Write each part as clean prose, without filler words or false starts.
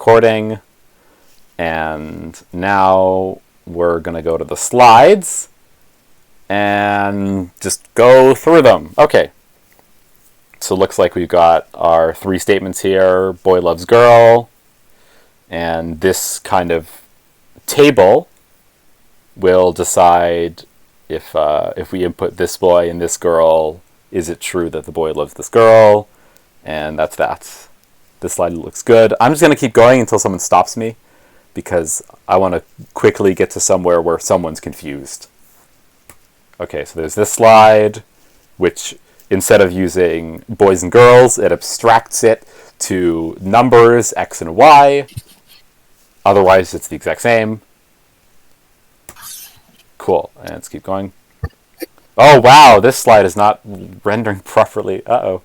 recording. And now we're going to go to the slides and just go through them. Okay. So it looks like we've got our 3 statements here. Boy loves girl. And this kind of table will decide if we input this boy and this girl, is it true that the boy loves this girl? And that's that. This slide looks good. I'm just going to keep going until someone stops me, because I want to quickly get to somewhere where someone's confused. Okay, so there's this slide, which instead of using boys and girls, it abstracts it to numbers, x and y. Otherwise, it's the exact same. Cool, and let's keep going. Oh, wow, this slide is not rendering properly. Uh-oh.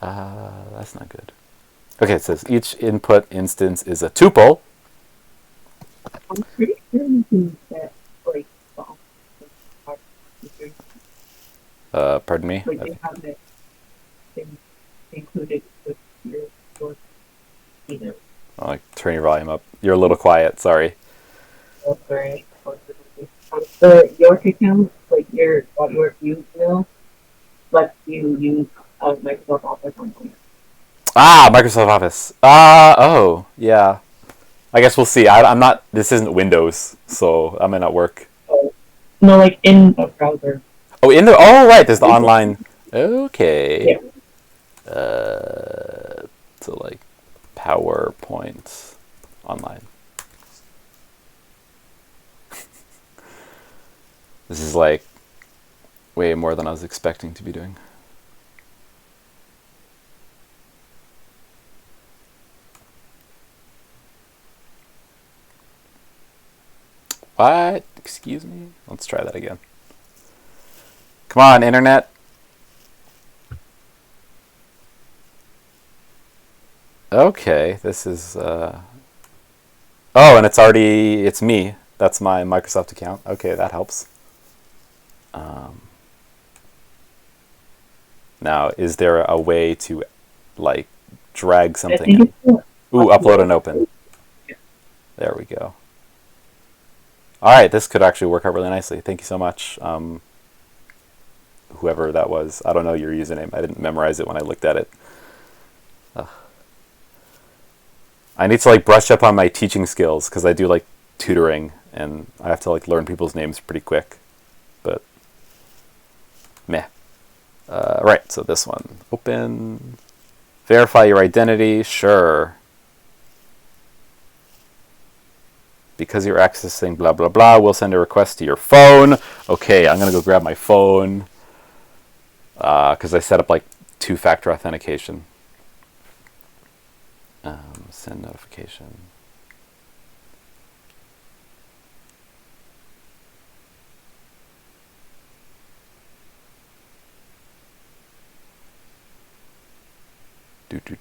That's not good. Okay, it says each input instance is a tuple. I'm pretty sure you can set, like, Pardon me? like you have it included with your I'll like, turn your volume up. You're a little quiet, sorry. Oh, sorry. The York account, like your .york email, lets you use Microsoft Office on here. Ah, Microsoft Office. Oh, yeah. I guess we'll see. I'm not, this isn't Windows, so that might not work. Oh. No, like in the browser. Oh, right, there's the online. Okay. Yeah. So like PowerPoint online. This is like way more than I was expecting to be doing. What? Excuse me? Let's try that again. Come on, internet. Okay, this is... Oh, and it's me. That's my Microsoft account. Okay, that helps. Now, is there a way to, like, drag something in? Ooh, upload and open. There we go. Alright, this could actually work out really nicely. Thank you so much. Whoever that was. I don't know your username. I didn't memorize it when I looked at it. I need to like brush up on my teaching skills, because I do like tutoring and I have to like learn people's names pretty quick. But meh. Right, so this one. Open. Verify your identity. Sure. Because you're accessing blah blah blah, we'll send a request to your phone. Okay, I'm gonna go grab my phone, because I set up like 2-factor authentication. Send notification.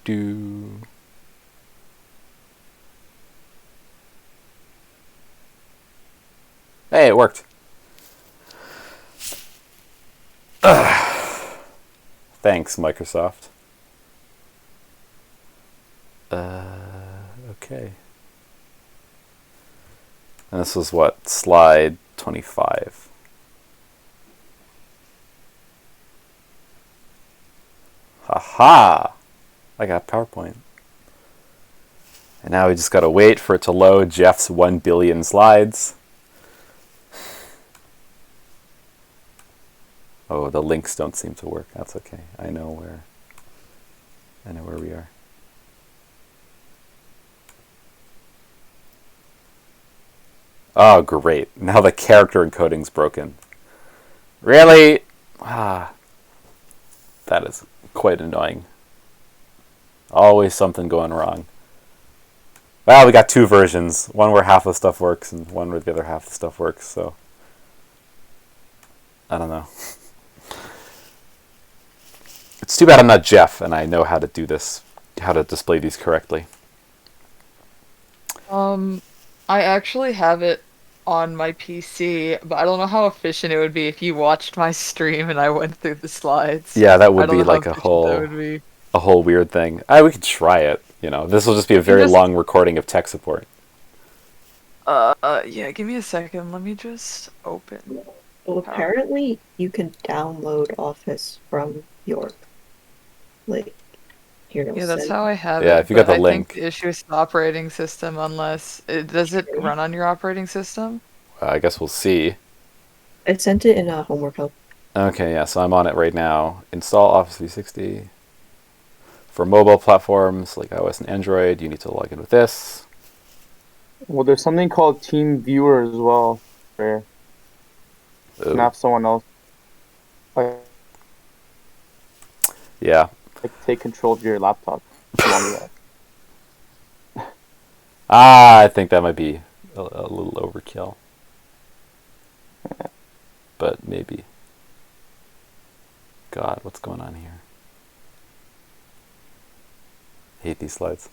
Do. Hey, it worked. Thanks, Microsoft. Okay. And this was what? Slide 25. Haha! I got PowerPoint. And now we just gotta wait for it to load Jeff's 1 billion slides. Oh, the links don't seem to work. That's okay. I know where we are. Oh, great. Now the character encoding's broken. Really? That is quite annoying. Always something going wrong. Well, we got 2 versions. One where half the stuff works and one where the other half the stuff works, so I don't know. It's too bad I'm not Jeff and I know how to do this, how to display these correctly. I actually have it on my PC, but I don't know how efficient it would be if you watched my stream and I went through the slides. Yeah, that would be like a whole weird thing. We could try it. This will just be a very long recording of tech support. Yeah, give me a second. Let me just open. Well, apparently you can download Office from your, Yeah, that's how I have Yeah, it. if you got But the I think link. the issue is the operating system, unless does it run on your operating system? I guess we'll see. I sent it in a homework help. Okay, yeah, so I'm on it right now. Install Office 360. For mobile platforms like iOS and Android, you need to log in with this. Well, there's something called Team Viewer as well, where you can have someone else Yeah. take control of your laptop. I think that might be a little overkill. But maybe. God, what's going on here? Hate these slides.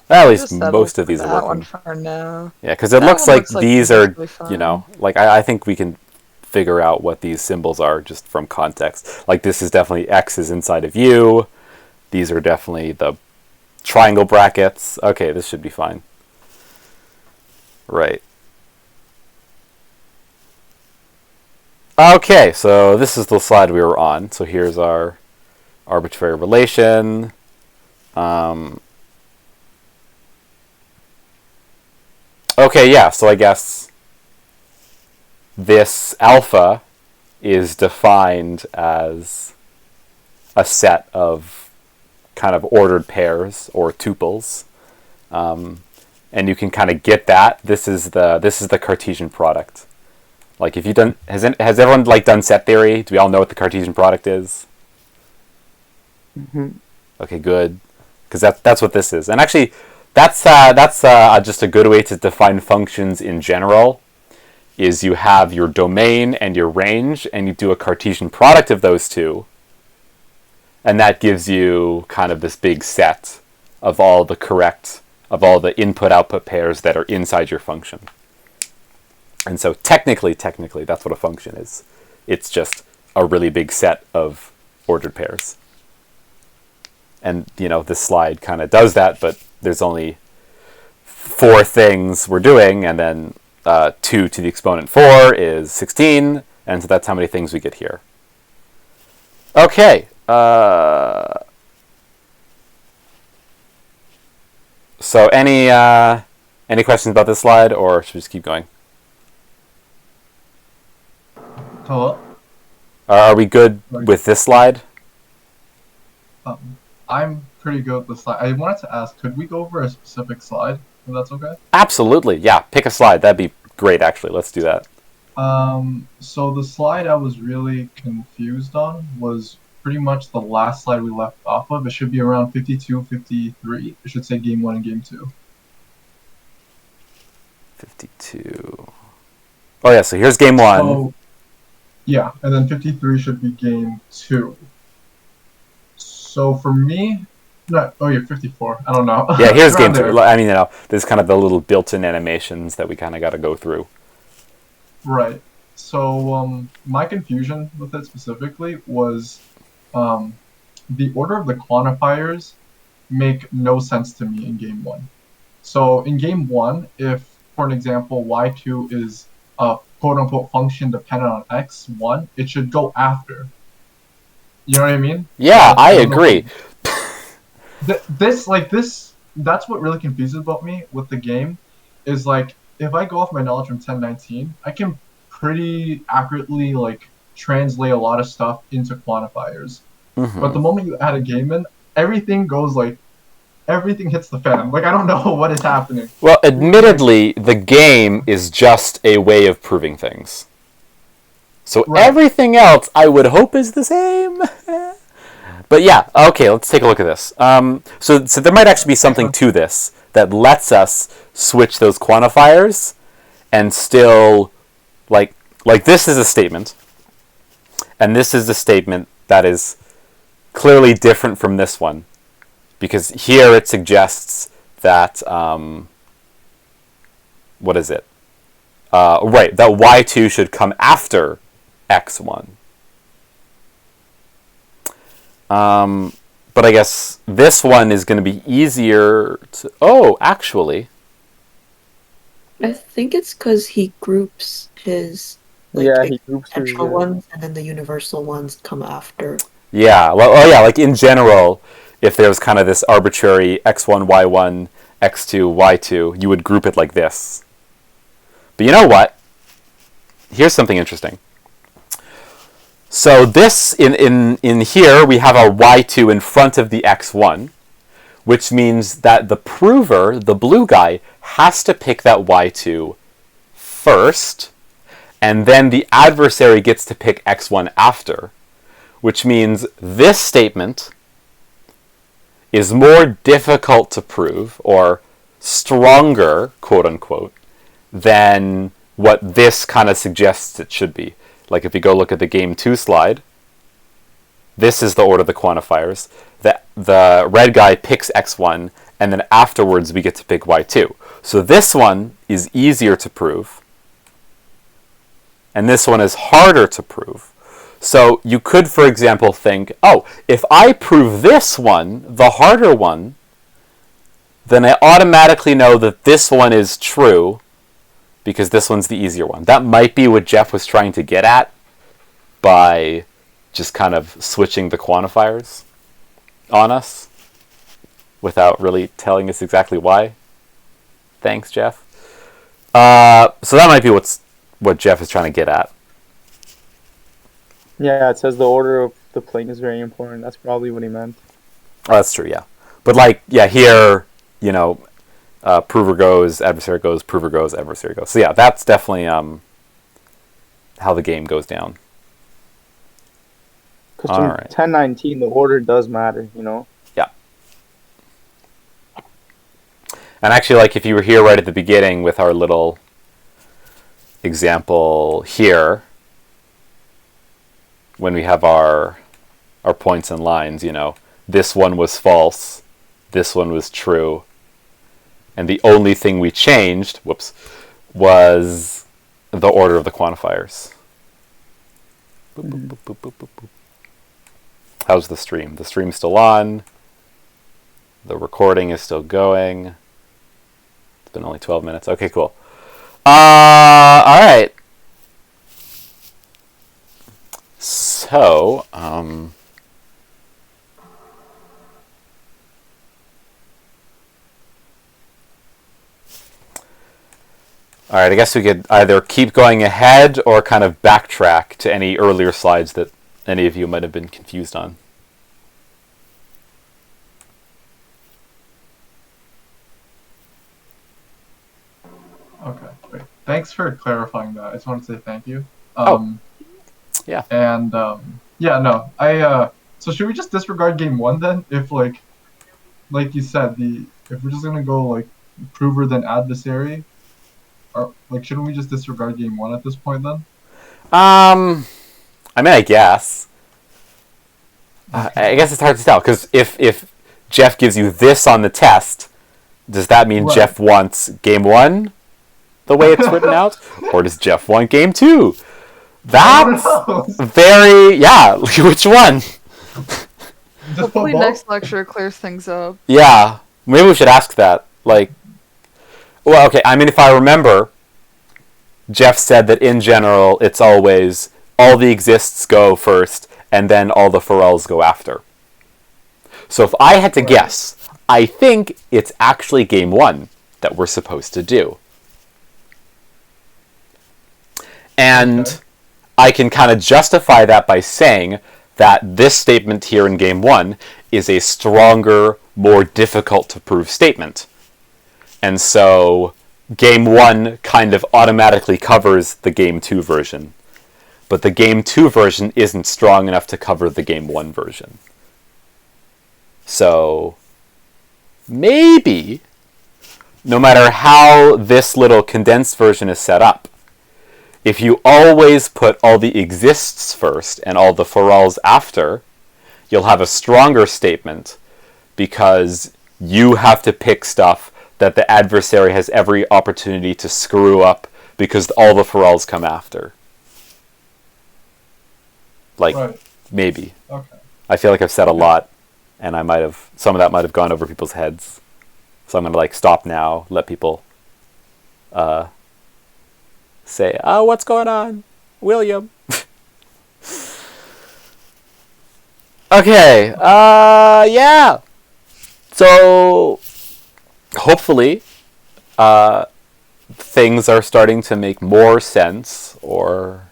At least most of these are working. One for now. Yeah, because it looks like these are, like I think we can figure out what these symbols are just from context. Like this is definitely X is inside of U. These are definitely the triangle brackets. Okay, this should be fine. Right. Okay, so this is the slide we were on. So here's our arbitrary relation. Okay, yeah, so I guess this alpha is defined as a set of kind of ordered pairs or tuples. And you can kind of get that. This is the Cartesian product. Like if you done has everyone like done set theory? Do we all know what the Cartesian product is? Mm-hmm. Okay, good. Because that's what this is. And actually that's just a good way to define functions in general. Is you have your domain and your range, and you do a Cartesian product of those two, and that gives you kind of this big set of all the input-output pairs that are inside your function. And so technically, that's what a function is. It's just a really big set of ordered pairs. And, this slide kind of does that, but there's only 4 things we're doing, and then 2 to the exponent 4 is 16, and so that's how many things we get here. Okay. So any questions about this slide, or should we just keep going? Hello? Are we good with this slide? I'm pretty good with the slide. I wanted to ask, could we go over a specific slide, if that's okay? Absolutely, yeah. Pick a slide. That'd be great, actually. Let's do that. So the slide I was really confused on was pretty much the last slide we left off of. It should be around 52, 53. It should say Game 1 and Game 2. 52. Oh, yeah, so here's Game 1. So, yeah, and then 53 should be Game 2. So for me, no, oh yeah, 54. I don't know. Yeah, here's Game 2. I mean, there's kind of the little built-in animations that we kind of got to go through. Right. So my confusion with it specifically was the order of the quantifiers make no sense to me in Game 1. So in Game 1, if, for an example, y2 is a quote-unquote function dependent on x1, it should go after. You know what I mean? Yeah, I agree. That's what really confuses about me with the game, is like, if I go off my knowledge from 1019, I can pretty accurately translate a lot of stuff into quantifiers. Mm-hmm. But the moment you add a game in, everything hits the fan. I don't know what is happening. Well, admittedly, the game is just a way of proving things. So everything else, I would hope, is the same. But yeah, okay, let's take a look at this. So there might actually be something to this that lets us switch those quantifiers and still, like this is a statement, and this is a statement that is clearly different from this one, because here it suggests that what is it? Right, that y2 should come after x1. But I guess this one is going to be easier to... Oh, actually. I think it's because he groups his He groups his, potential ones, and then the universal ones come after. Yeah, well, oh yeah, like in general, if there's kind of this arbitrary x1, y1, x2, y2, you would group it like this. But you know what? Here's something interesting. So this, in here, we have our y2 in front of the x1, which means that the prover, the blue guy, has to pick that y2 first, and then the adversary gets to pick x1 after, which means this statement is more difficult to prove, or stronger, quote-unquote, than what this kind of suggests it should be. Like if you go look at the game 2 slide, this is the order of the quantifiers. The red guy picks x1, and then afterwards we get to pick y2. So this one is easier to prove, and this one is harder to prove. So you could, for example, think, oh, if I prove this one, the harder one, then I automatically know that this one is true, because this one's the easier one. That might be what Jeff was trying to get at by just kind of switching the quantifiers on us without really telling us exactly why. Thanks, Jeff. So that might be what Jeff is trying to get at. Yeah, it says the order of the plane is very important. That's probably what he meant. Oh, that's true, yeah. But like, yeah, here, you know, prover goes, adversary goes, prover goes, adversary goes. So yeah, that's definitely how the game goes down. Because in 1019, the order does matter, you know? Yeah. And actually, like, if you were here right at the beginning with our little example here, when we have our points and lines, you know, this one was false, this one was true, and the only thing we changed, was the order of the quantifiers. Boop, boop, boop, boop, boop, boop, boop. How's the stream? The stream's still on. The recording is still going. It's been only 12 minutes. Okay, cool. All right. So, all right, I guess we could either keep going ahead or kind of backtrack to any earlier slides that any of you might have been confused on. Okay, great. Thanks for clarifying that. I just want to say thank you. Yeah. And yeah, no, so should we just disregard game 1 then? If like you said, if we're just gonna go like prover then adversary, or like shouldn't we just disregard game 1 at this point then? I mean, I guess. I guess it's hard to tell, because if Jeff gives you this on the test, does that mean Right. Jeff wants game 1 the way it's written out? Or does Jeff want game 2? That's very... Yeah, which one? Just put Hopefully both? next lecture clears things up. Yeah, maybe we should ask that. Like, well, okay, I mean, if I remember, Jeff said that in general, it's always all the exists go first, and then all the forels go after. So if I had to guess, I think it's actually game 1 that we're supposed to do. And Okay. I can kind of justify that by saying that this statement here in game 1 is a stronger, more difficult to prove statement. And so game 1 kind of automatically covers the game 2 version. But the game 2 version isn't strong enough to cover the game 1 version. So maybe, no matter how this little condensed version is set up, if you always put all the exists first and all the forels after, you'll have a stronger statement, because you have to pick stuff that the adversary has every opportunity to screw up because all the Pharrells come after. Like, Right. maybe. Okay. I feel like I've said a lot, and some of that might have gone over people's heads. So I'm going to, like, stop now, let people say, oh, what's going on? William. Okay, yeah. So, hopefully, things are starting to make more sense, or,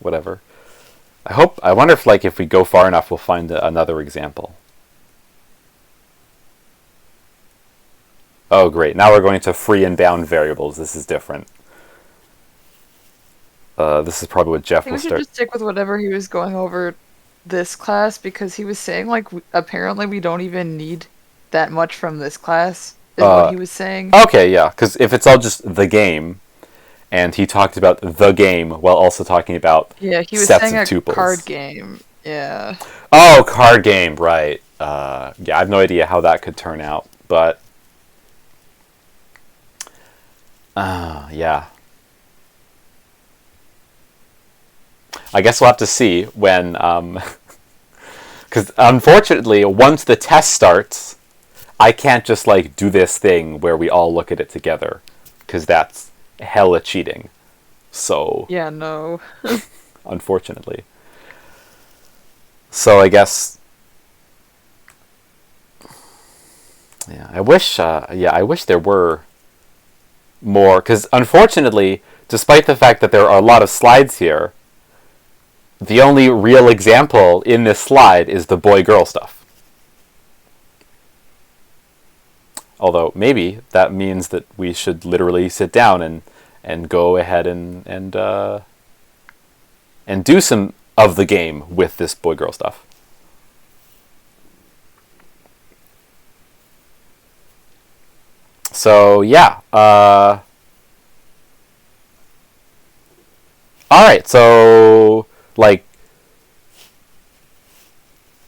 whatever. I wonder if, like, if we go far enough, we'll find another example. Oh, great. Now we're going to free and bound variables. This is different. This is probably what I Jeff think will we should start. just stick with whatever he was going over this class, because he was saying, like, apparently we don't even need that much from this class, is what he was saying. Okay, yeah, because if it's all just the game, and he talked about the game while also talking about Yeah, he was sets saying of a tuples. card game. Yeah. Oh, card game, right. Yeah, I have no idea how that could turn out, but yeah. I guess we'll have to see when, because unfortunately, once the test starts, I can't just, like, do this thing where we all look at it together, because that's hella cheating. So, Yeah, no. unfortunately. So I guess, yeah, I wish there were more, because unfortunately, despite the fact that there are a lot of slides here, the only real example in this slide is the boy-girl stuff. Although maybe that means that we should literally sit down and go ahead and do some of the game with this boy-girl stuff. So yeah. All right. So like.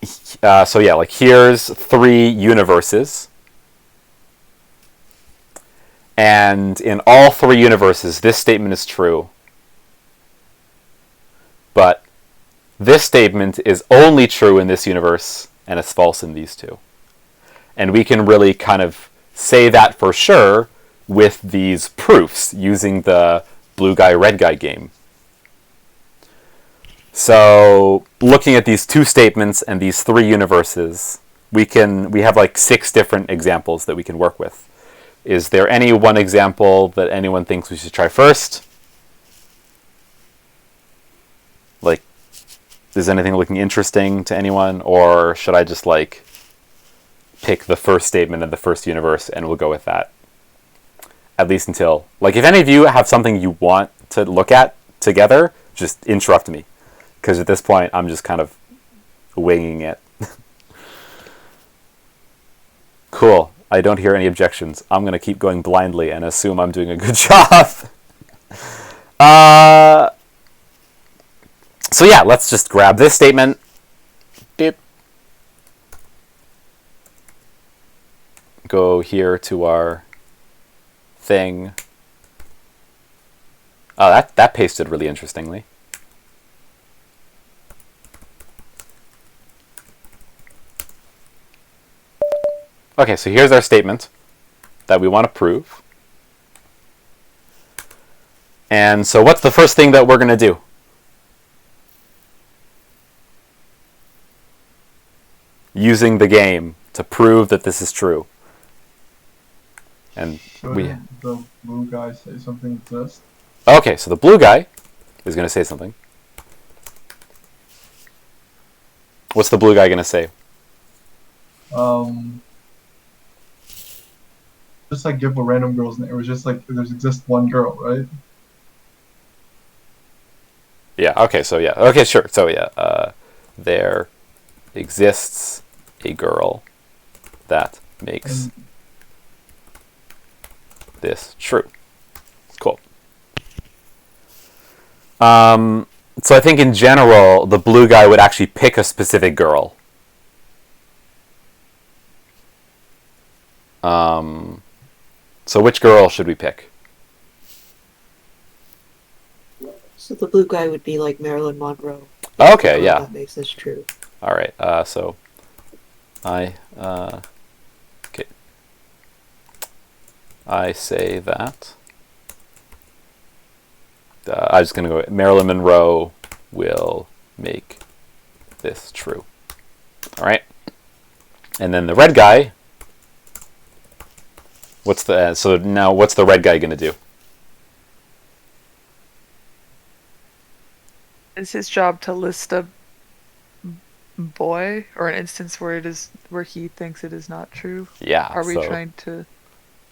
So yeah, like here's 3 universes. And in all 3 universes, this statement is true. But this statement is only true in this universe, and it's false in these 2. And we can really kind of say that for sure with these proofs using the blue guy, red guy game. So looking at these 2 statements and these 3 universes, we have like 6 different examples that we can work with. Is there any one example that anyone thinks we should try first? Like, is anything looking interesting to anyone? Or should I just, like, pick the first statement of the first universe and we'll go with that? At least until, like, if any of you have something you want to look at together, just interrupt me. Because at this point, I'm just kind of winging it. Cool. I don't hear any objections. I'm going to keep going blindly and assume I'm doing a good job. So yeah, let's just grab this statement. Beep. Go here to our thing. Oh, that pasted really interestingly. Okay, so here's our statement that we want to prove. And so what's the first thing that we're going to do? Using the game to prove that this is true. And Shouldn't the blue guy say something exists? Okay, so the blue guy is going to say something. What's the blue guy going to say? Just like give a random girl's name. It was just like there's just one girl, right? Yeah, okay, so yeah. Okay, sure. So yeah, there exists a girl that makes this true. Cool. So I think in general, the blue guy would actually pick a specific girl. So which girl should we pick? So the blue guy would be like Marilyn Monroe. Okay, yeah. That makes this true. All right. So I okay. I say that. I'm just gonna go. Marilyn Monroe will make this true. All right. And then the red guy. What's the so now? What's the red guy gonna do? It's his job to list a boy or an instance where he thinks it is not true. Yeah. Are we so, trying to?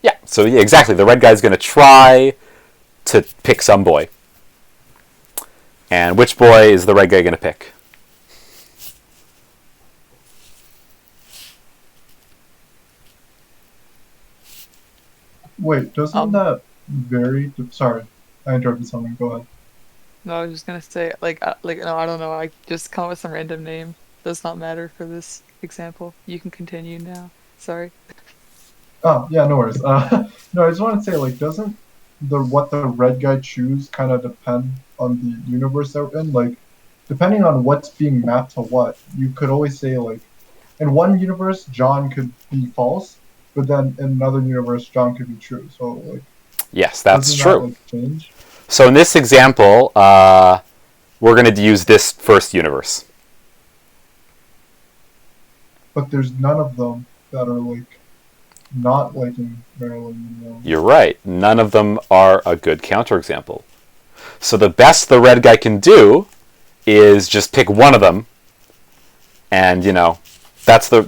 Yeah. So yeah, exactly. The red guy's gonna try to pick some boy. And which boy is the red guy gonna pick? Wait, doesn't that vary? Sorry, I interrupted something. Go ahead. No, I was just gonna say no, I don't know. I just come up with some random name. Does not matter for this example. You can continue now. Sorry. Oh, yeah, no worries. No, I just want to say, like, doesn't what the red guy choose kind of depend on the universe they're in? Like, depending on what's being mapped to what, you could always say, like, in one universe, John could be false, but then in another universe, John could be true. So, like, Yes, that's doesn't true. that, like, change? So in this example, we're going to use this first universe. But there's none of them that are, like, not liking Marilyn Monroe. You're right. None of them are a good counterexample. So the best the red guy can do is just pick one of them, and that's the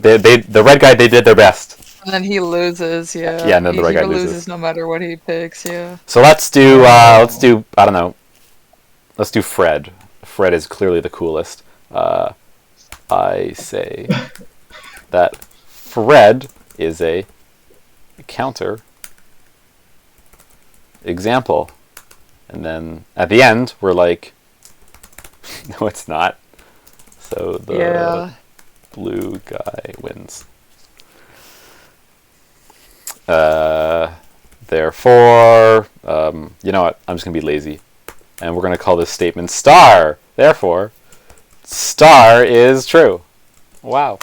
red guy. They did their best. And then he loses. Yeah. Yeah, and then the red guy he loses no matter what he picks. Yeah. So let's do I don't know. Let's do Fred. Fred is clearly the coolest. I say that Fred is a counter example, and then at the end we're like, no, it's not. So the blue guy wins. Therefore, you know what? I'm just gonna be lazy, and we're gonna call this statement star. Therefore, star is true. Wow.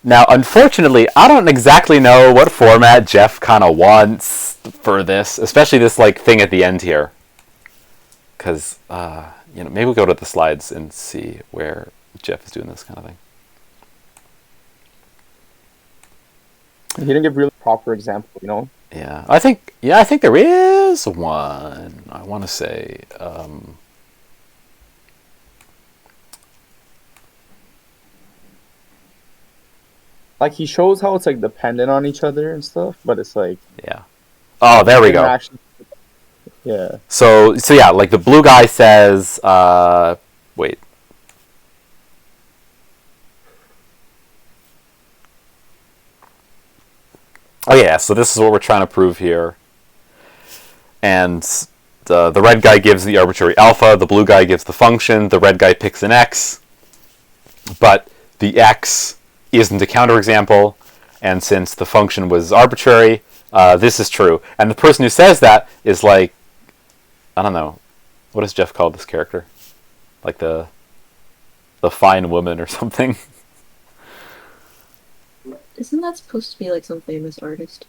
Now, unfortunately, I don't exactly know what format Jeff kind of wants for this, especially this like thing at the end here. Because maybe we'll go to the slides and see where Jeff is doing this kind of thing. He didn't give really proper example, Yeah, I think there is one. I want to say. Like he shows how it's like dependent on each other and stuff, but it's like Yeah. Oh, there we go. Yeah. So yeah, like the blue guy says, wait. Oh yeah, so this is what we're trying to prove here. And the red guy gives the arbitrary alpha, the blue guy gives the function, the red guy picks an x, but the x isn't a counterexample, and since the function was arbitrary, this is true. And the person who says that is like, I don't know, what does Jeff call this character? Like the fine woman or something? Isn't that supposed to be like some famous artist?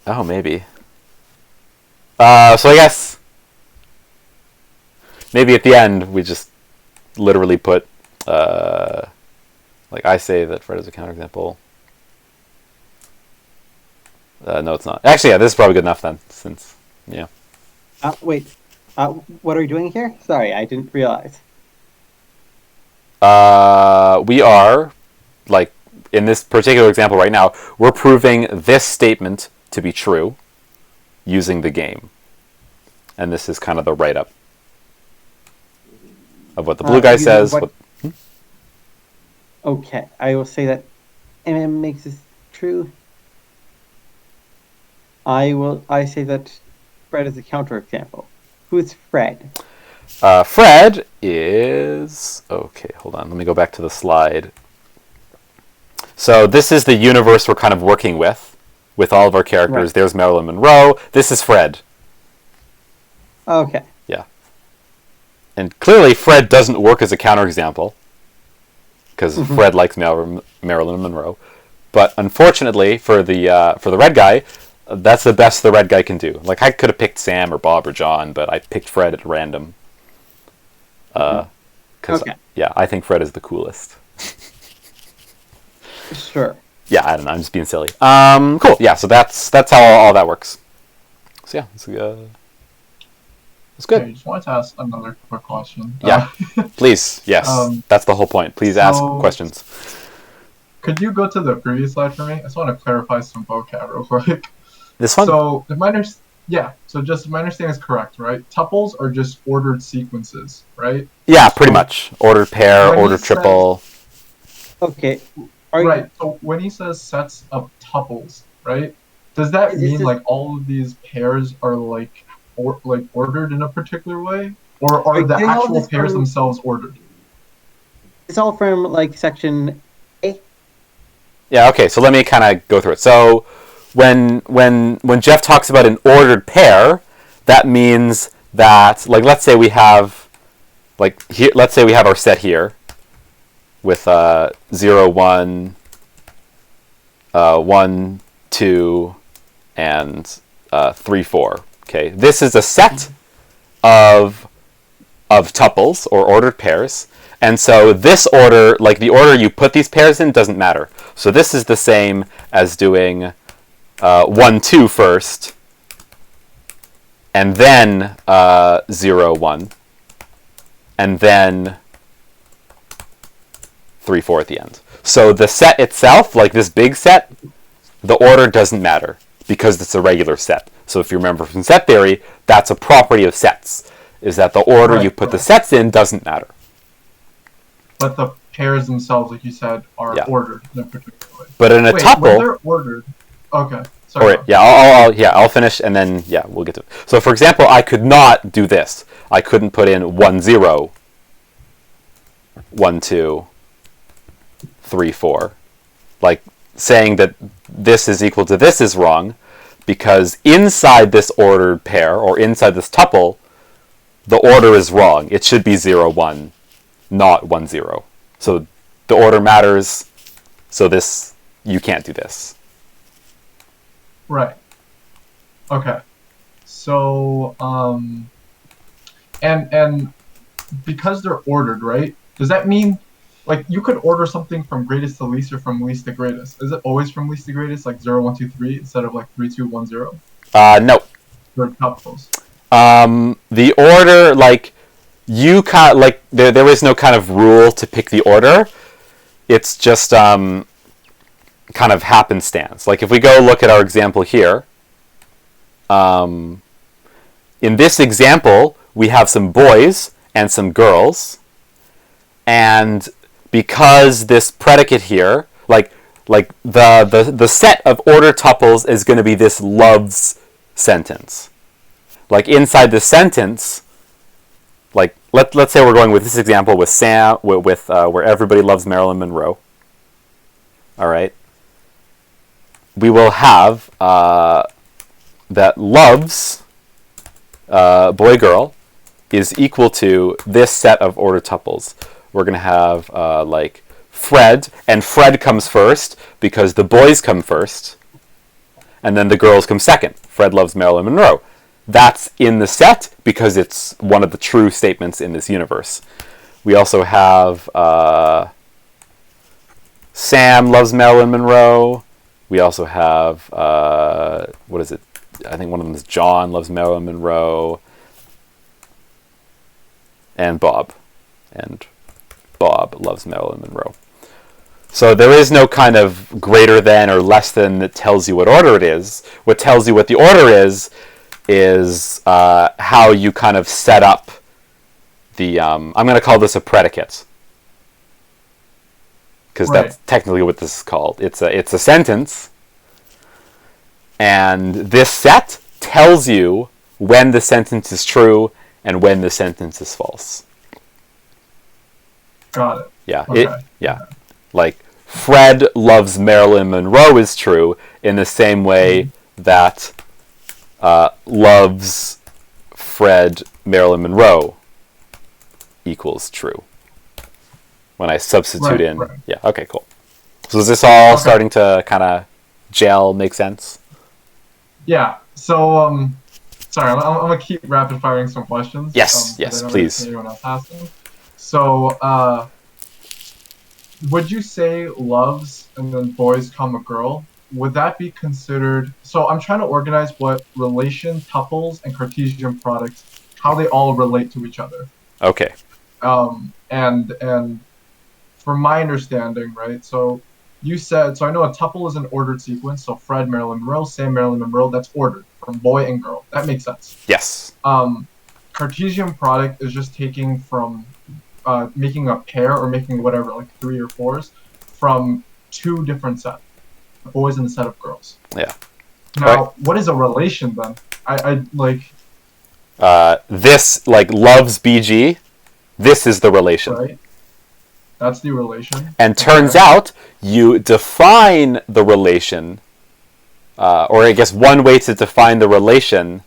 Oh, maybe. So I guess maybe at the end we just literally put, like I say that Fred is a counterexample. No, it's not. Actually, yeah, this is probably good enough then, since, yeah. Wait. What are we doing here? Sorry, I didn't realize. We are, like, in this particular example right now, we're proving this statement to be true using the game. And this is kind of the write-up of what the blue guy says. Okay, I will say that MM makes this true. I say that Fred is a counterexample. Who's Fred? Fred is... Okay, hold on. Let me go back to the slide. So this is the universe we're kind of working with all of our characters. Right. There's Marilyn Monroe. This is Fred. Okay. And clearly Fred doesn't work as a counterexample because Mhm. Fred likes Marilyn Monroe. But unfortunately for the red guy, that's the best the red guy can do. Like I could have picked Sam or Bob or John, but I picked Fred at random. Because Okay. yeah, I think Fred is the coolest. Sure. Yeah, I don't know. I'm just being silly. Cool. Yeah, so that's how all that works. So yeah, it's good. I just wanted to ask another quick question. Yeah. Please, yes, that's the whole point. Please ask so- questions. Could you go to the previous slide for me? I just want to clarify some vocab real quick. This one. So, if my just my understanding is correct, right? Tuples are just ordered sequences, right? Yeah, pretty so- much. Ordered pair, When he ordered triple. Okay. Are you- Right. So when he says sets of tuples, right? Does that Is mean this- like all of these pairs are like ordered in a particular way, or are Like, the getting all actual this pairs from- themselves ordered? It's all from like section A. Yeah. Okay. So let me kind of go through it. So when Jeff talks about an ordered pair, that means that like let's say we have our set here with 0, 1, 1, 2, and 3, 4. Okay, this is a set of tuples or ordered pairs, and so this order, like the order you put these pairs in, doesn't matter. So this is the same as doing 1, 2 first, and then 0, 1, and then 3, 4 at the end. So the set itself, like this big set, the order doesn't matter because it's a regular set. So if you remember from set theory, that's a property of sets, is that the order you Right, put the right. sets in doesn't matter. But the pairs themselves, like you said, are Yeah. ordered in a particular way. But in a Wait, when tuple, they're ordered. Okay. Sorry. or yeah, I'll finish and then yeah, we'll get to it. So for example, I could not do this. I couldn't put in 1, 0, 1, 2, 3, 4. Like saying that this is equal to this is wrong, because inside this ordered pair or inside this tuple, the order is wrong. It should be 0, 1, not 1, 0. So the order matters. So this, you can't do this. Right. Okay. So, and because they're ordered, right? Does that mean, like, you could order something from greatest to least or from least to greatest? Is it always from least to greatest, like 0, 1, 2, 3, instead of like 3, 2, 1, 0? No. Or tuples? The order, like, you can't, like, there is no kind of rule to pick the order. It's just kind of happenstance. Like, if we go look at our example here, in this example, we have some boys and some girls, and because this predicate here, like the set of order tuples is going to be this loves sentence. Like inside the sentence, like let's say we're going with this example with Sam, with where everybody loves Marilyn Monroe. All right, we will have that loves boy girl is equal to this set of order tuples. We're going to have like Fred, and Fred comes first because the boys come first, and then the girls come second. Fred loves Marilyn Monroe. That's in the set because it's one of the true statements in this universe. We also have Sam loves Marilyn Monroe. We also have, what is it? I think one of them is John loves Marilyn Monroe. And Bob. And Bob loves Marilyn Monroe. So there is no kind of greater than or less than that tells you what order it is. What tells you what the order is how you kind of set up the, I'm going to call this a predicate. Because Right. that's technically what this is called. It's a sentence. And this set tells you when the sentence is true and when the sentence is false. Got it. Yeah. Okay. Yeah. Like Fred loves Marilyn Monroe is true in the same way that loves Fred Marilyn Monroe equals true. When I substitute in... Right. Yeah, okay, cool. So is this all Okay. starting to kind of gel, make sense? Yeah. So sorry, I'm gonna keep rapid firing some questions. Yes, 'Cause yes, I know please. anyone else has them. So would you say loves and then boys, comma girl? Would that be considered? So I'm trying to organize what relation, tuples, and Cartesian products, how they all relate to each other. Okay. And from my understanding, right? So you said, so I know a tuple is an ordered sequence. So Fred, Marilyn Monroe, Sam, Marilyn Monroe. That's ordered from boy and girl. That makes sense. Yes. Cartesian product is just taking from making a pair or making whatever, like 3 or 4s, from 2 different sets, boys and a set of girls. Yeah. Now, what is a relation then? I like. This, like, loves BG. This is the relation. Right. That's the relation. And turns out, you define the relation, or I guess one way to define the relation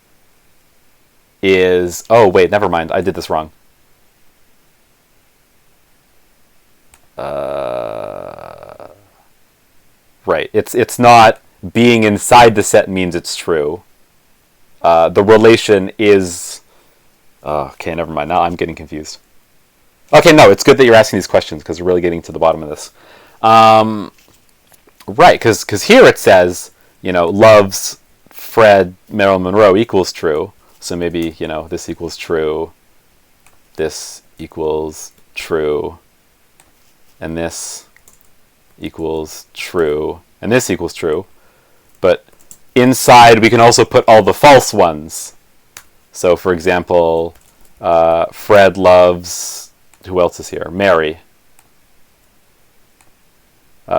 is... Oh, wait, never mind. I did this wrong. Right. It's not being inside the set means it's true. The relation is... okay, never mind. Now I'm getting confused. Okay, no, it's good that you're asking these questions because we're really getting to the bottom of this. Right, because here it says, loves Fred Marilyn Monroe equals true. So maybe, this equals true, this equals true, and this equals true, and this equals true. But inside, we can also put all the false ones. So, for example, Fred loves... Who else is here? Mary.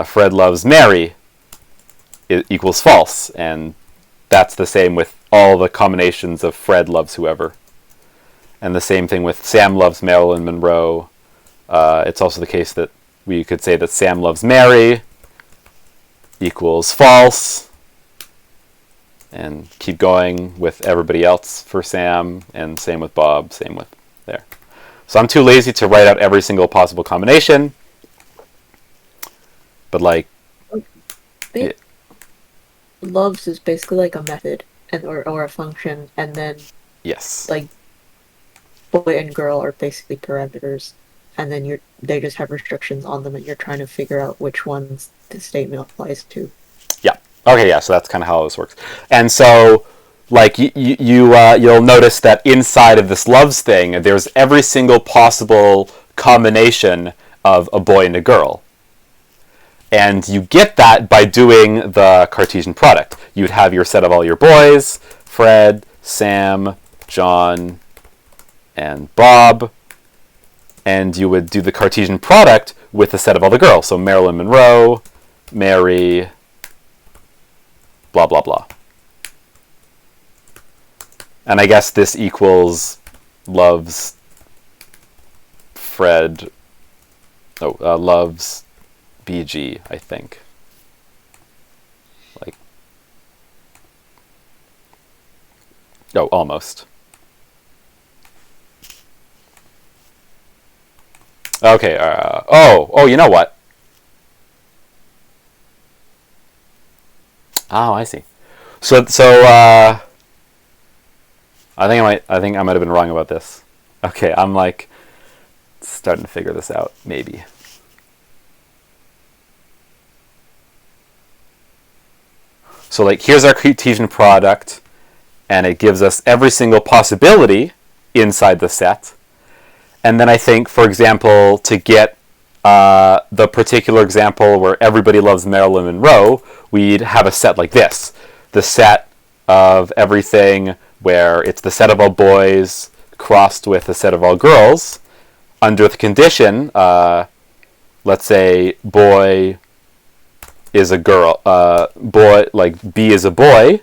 Fred loves Mary equals false, and that's the same with all the combinations of Fred loves whoever. And the same thing with Sam loves Marilyn Monroe. It's also the case that we could say that Sam loves Mary equals false, and keep going with everybody else for Sam, and same with Bob, same with there. So I'm too lazy to write out every single possible combination, but like... Loves is basically like a method or a function, and then Yes. like boy and girl are basically parameters, and then they just have restrictions on them, and you're trying to figure out which ones the statement applies to. Yeah. Okay. Yeah. So that's kind of how this works. And so, like you'll notice that inside of this loves thing, there's every single possible combination of a boy and a girl. And you get that by doing the Cartesian product. You'd have your set of all your boys, Fred, Sam, John, and Bob, and you would do the Cartesian product with the set of all the girls. So Marilyn Monroe, Mary, blah, blah, blah. And I guess this equals loves Fred, loves BG, I think. Like, oh, almost. Okay, you know what? Oh, I see. So I think I might have been wrong about this. Okay, I'm like starting to figure this out, maybe. So like here's our Cartesian product, and it gives us every single possibility inside the set. And then I think, for example, to get the particular example where everybody loves Marilyn Monroe, we'd have a set like this. The set of everything where it's the set of all boys crossed with the set of all girls under the condition, let's say boy is a girl, boy, like B is a boy.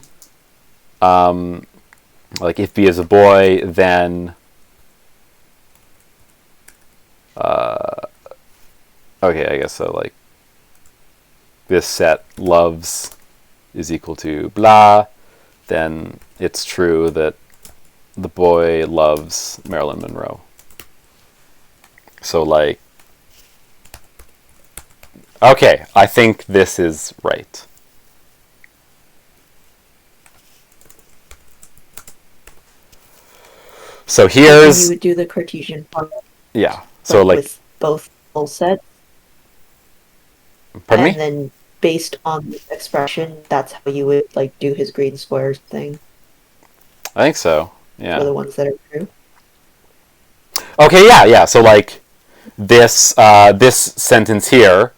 Like if B is a boy, then okay, I guess so. Like this set loves is equal to blah, then it's true that the boy loves Marilyn Monroe. So like, okay, I think this is right. So here's... You would do the Cartesian product. Yeah, so like... with both full sets. Pardon me? And then based on the expression, that's how you would like do his green squares thing I think so, for yeah. the ones that are true. Okay, yeah. So like this this sentence here,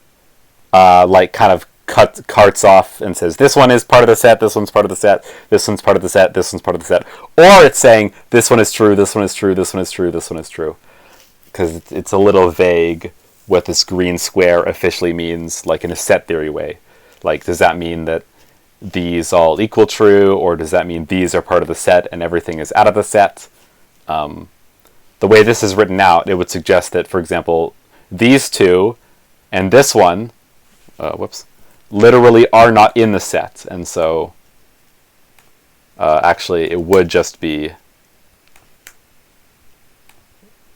like kind of carts off and says this one is part of the set, this one's part of the set, this one's part of the set, this one's part of the set, or it's saying this one is true, this one is true, this one is true, this one is true, because it's a little vague what this green square officially means, like in a set theory way. Like, does that mean that these all equal true, or does that mean these are part of the set and everything is out of the set? The way this is written out, it would suggest that, for example, these two and this one, literally are not in the set, and so actually it would just be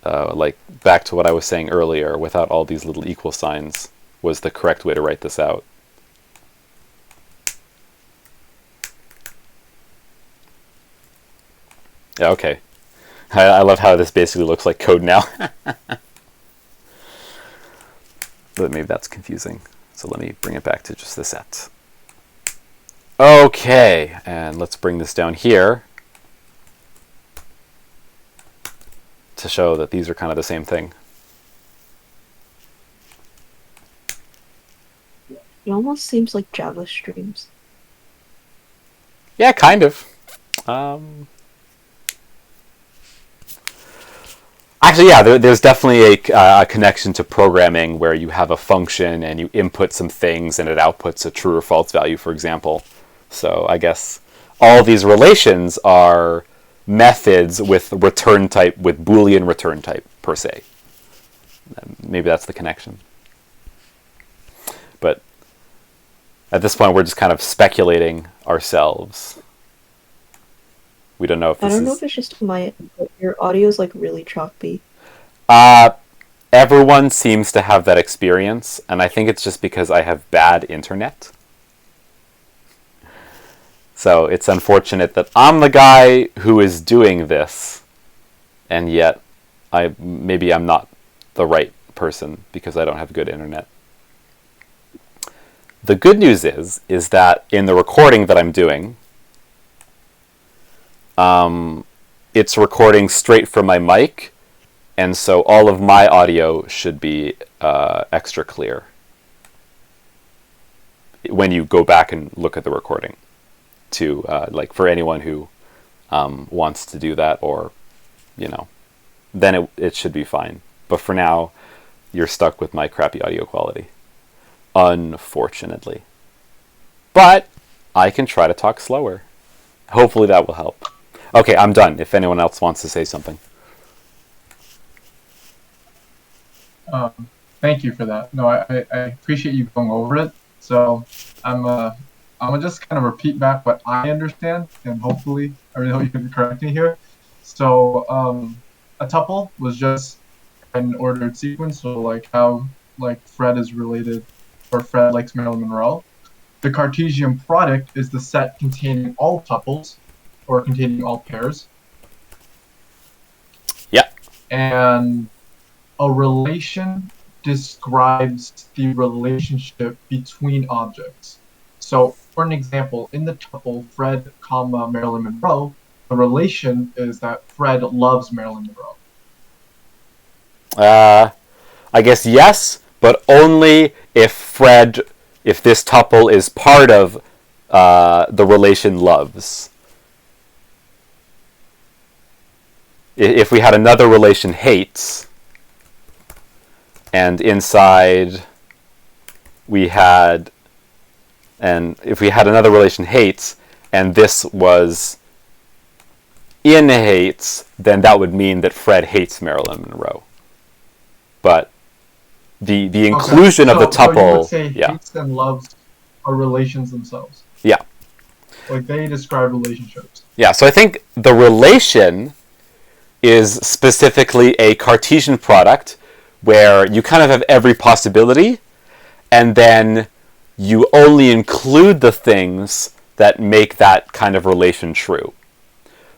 like back to what I was saying earlier, without all these little equal signs, was the correct way to write this out. Yeah, okay. I love how this basically looks like code now. But maybe that's confusing. So let me bring it back to just the set. Okay, and let's bring this down here to show that these are kind of the same thing. It almost seems like Java streams. Yeah, kind of. Actually, yeah, there's definitely a connection to programming where you have a function and you input some things and it outputs a true or false value, for example. So I guess all these relations are methods with return type, with Boolean return type, per se. Maybe that's the connection. But at this point, we're just kind of speculating ourselves. We don't know if this is... I don't know if it's just my end, but your audio is like really choppy. Everyone seems to have that experience, and I think it's just because I have bad internet. So it's unfortunate that I'm the guy who is doing this, and yet maybe I'm not the right person because I don't have good internet. The good news is that in the recording that I'm doing, it's recording straight from my mic, and so all of my audio should be extra clear when you go back and look at the recording. To like for anyone who wants to do that, or then it should be fine. But for now, you're stuck with my crappy audio quality, unfortunately. But I can try to talk slower. Hopefully that will help. Okay, I'm done. If anyone else wants to say something. Thank you for that. No, I appreciate you going over it. So I'm gonna just kind of repeat back what I understand, and hopefully I really hope you can correct me here. So a tuple was just an ordered sequence, so like how Fred is related, or Fred likes Marilyn Monroe. The Cartesian product is the set containing all tuples, or containing all pairs. Yeah. And a relation describes the relationship between objects. So, for an example, in the tuple Fred, Marilyn Monroe, the relation is that Fred loves Marilyn Monroe. I guess yes, but only if this tuple is part of the relation loves. If we had another relation hates, and inside we had, and if we had another relation hates, and this was in hates, then that would mean that Fred hates Marilyn Monroe. But the inclusion of the tuple, so you would say hates and loves are relations themselves. Yeah. Like they describe relationships. Yeah, so I think the relation is specifically a Cartesian product where you kind of have every possibility, and then you only include the things that make that kind of relation true.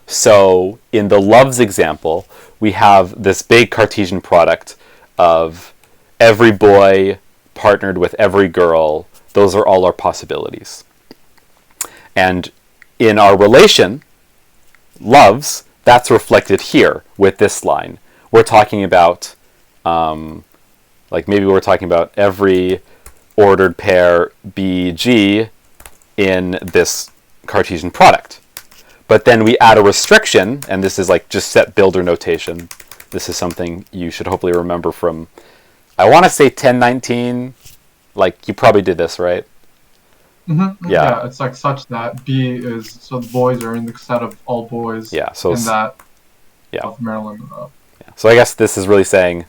So in the loves example, we have this big Cartesian product of every boy partnered with every girl. Those are all our possibilities. And in our relation, loves, that's reflected here with this line. We're talking about, like maybe we're talking about every ordered pair BG in this Cartesian product. But then we add a restriction, and this is like just set builder notation. This is something you should hopefully remember from, I want to say 1019. Like, you probably did this, right? Mm-hmm. Yeah. Yeah, it's like such that B is, so the boys are in the set of all boys. Yeah, so in that yeah. of Marilyn Monroe. Yeah. So I guess this is really saying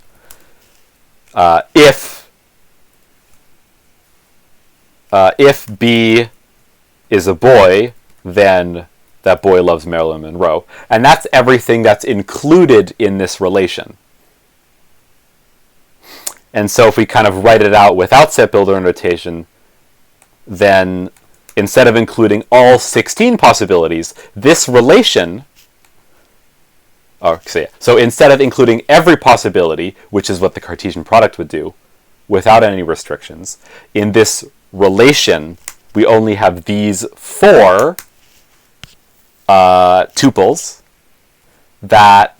if B is a boy, then that boy loves Marilyn Monroe. And that's everything that's included in this relation. And so if we kind of write it out without set builder notation, then instead of including all 16 possibilities, this relation, so instead of including every possibility, which is what the Cartesian product would do, without any restrictions, in this relation, we only have these 4 tuples that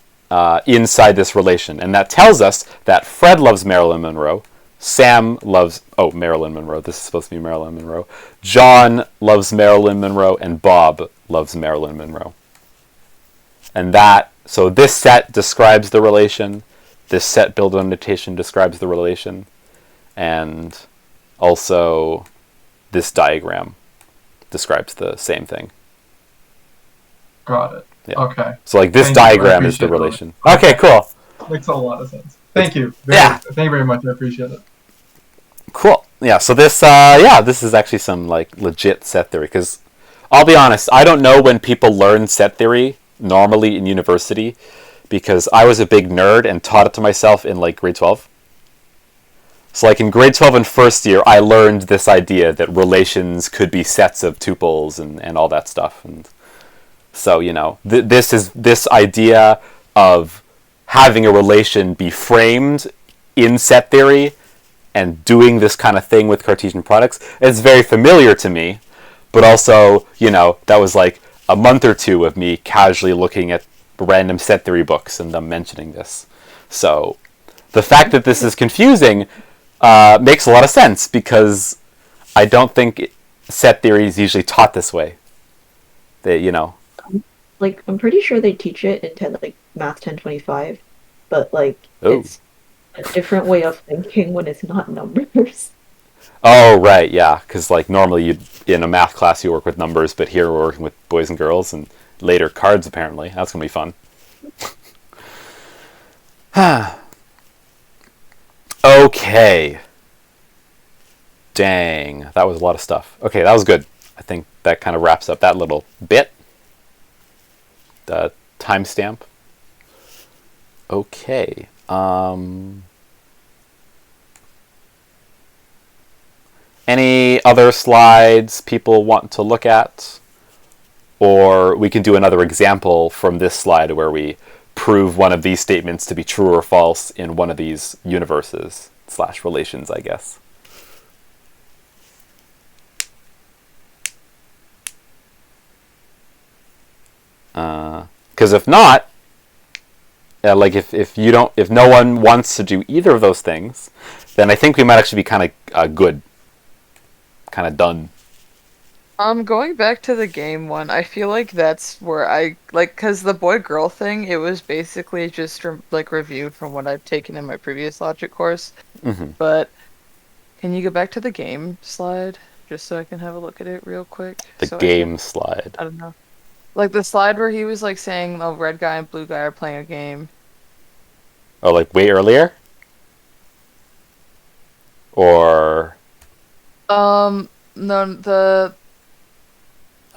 inside this relation. And that tells us that Fred loves Marilyn Monroe, Sam loves, Marilyn Monroe, this is supposed to be Marilyn Monroe, John loves Marilyn Monroe, and Bob loves Marilyn Monroe. And so this set describes the relation, this set builder notation describes the relation, and also this diagram describes the same thing. Got it. Yeah. Okay. So like this Thank you. I diagram is the appreciate it. relation. Okay, cool. Makes a lot of sense. Thank you. Yeah. Thank you very much. I appreciate it. Cool. Yeah, so this this is actually some like legit set theory, because I'll be honest, I don't know when people learn set theory normally in university, because I was a big nerd and taught it to myself in like grade 12. So like in grade 12 and first year, I learned this idea that relations could be sets of tuples and all that stuff. And so, this idea of having a relation be framed in set theory and doing this kind of thing with Cartesian products, it's very familiar to me. But also, that was like a month or two of me casually looking at random set theory books and them mentioning this. So the fact that this is confusing makes a lot of sense, because I don't think set theory is usually taught this way. Like, I'm pretty sure they teach it in Math 1025, but it's a different way of thinking when it's not numbers. Oh, right, yeah, because like normally in a math class you work with numbers, but here we're working with boys and girls, and later cards apparently. That's going to be fun. Okay. Dang, that was a lot of stuff. Okay, that was good. I think that kind of wraps up that little bit. The timestamp. Okay. Any other slides people want to look at? Or we can do another example from this slide where we prove one of these statements to be true or false in one of these universes / relations, I guess. Because if not, if no one wants to do either of those things, then I think we might actually be kind of good, kind of done. Going back to the game one, I feel like that's where I because the boy-girl thing, it was basically just reviewed from what I've taken in my previous logic course. Mm-hmm. But can you go back to the game slide just so I can have a look at it real quick? Slide. I don't know. Like the slide where he was saying, "Oh, red guy and blue guy are playing a game." Oh, like way earlier? Or No, the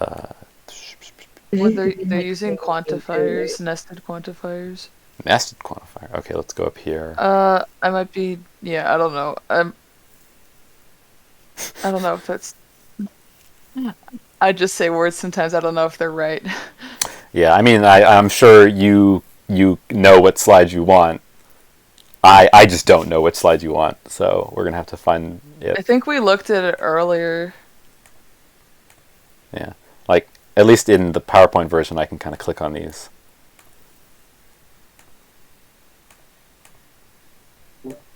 Uh, where It used to be they're like using game too, right? quantifiers, nested quantifiers. nested quantifier. Okay, let's go up here. I might be. Yeah, I don't know. I don't know if that's. I just say words sometimes. I don't know if they're right. Yeah, I mean, I'm sure you know what slide you want. I just don't know which slide you want, so we're gonna have to find it. I think we looked at it earlier. Yeah, like at least in the PowerPoint version, I can kind of click on these.